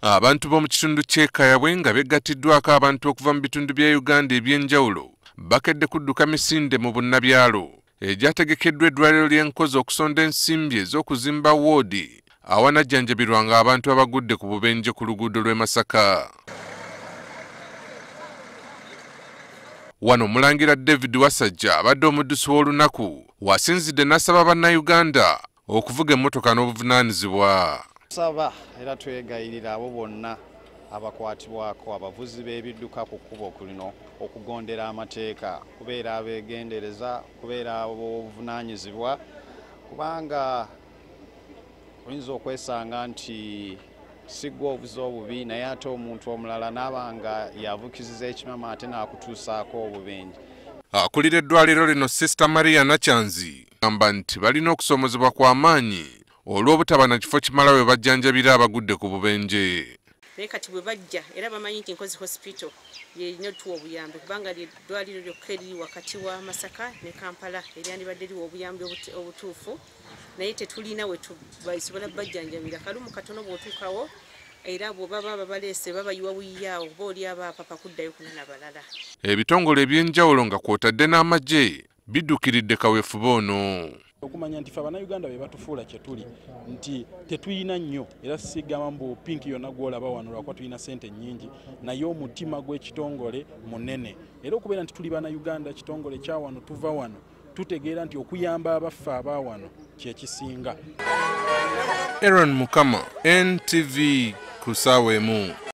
Abantu b'omu kitundu ky'ekayabwe nga begatiddwako abantu okuva mu bitundu bya Uganda ebyenjawulo bakedde kudduka misinde mu bunnabyalo egyategekeddwa eddwaliro ly'e Nkozi okusonda ensimbi ez'okuzimba woodi awannajjanjabirwa ng'abantu abagudde ku bubenje ku luguudo lw'e Masaka. Wano Omulangira David Wasajja abadde omuddusi w'olunaku wasinzidde n'asaba Bannayuganda okuvuga emmotoka n'obuvunaanyizibwa. Saba era twegayirira abo bonna abakwatibwako abavuzi b'ebidduka ku kkubo kulino okugondera amateeka, kubeera abeegendereza, kubeera abobuvunaanyizibwa, kubanga oyinza okwesanga nti sigwa obuzi obubi naye ate omuntu omulala n'abanga yavukiziza ekimama ate n'akutuusaako obubenje. Akulira eddwaliro lino Sister Maria Nakyanzi agamba nti balina okusomozebwa kw'amaanyi olw'obutaba na kifo kimalawo we bajjanjabira abagudde ku bubenje. Naye kati bwe bajja era bamanyi nti Nkozi hospital yerina otuwa obuyambi kubanga ly'eddwaliro lyokka eriri wakati wa Masaka ne Kampala eryandibadde liwa obuyambi obutuufu, naye tetulina we tubasobola bajjanjabira. Kalumu katono bw'otuukawo era bw'obaba babaleese babayiwa buyiyaawo booli abaapapa kuddayo kunona balala. Ebitongole ebyenjawulo nga kw'otadde n'amagye biddukiridde kaweefube ono. Okumanya nti Bannayuganda be batufuula kye tuli nti tetuyina nnyo era sigamba mbu pinki yonna gw'olaba wano lwakuba tulina ssente nnyingi, naye omutima gw'ekitongole munene. Era okubeera nti tuli Bannayuganda, ekitongole kya wano tuva wano, tutegeera nti okuyamba abaffe aba wano kye kisinga. Aaron Mukama, NTV ku ssaawa emu.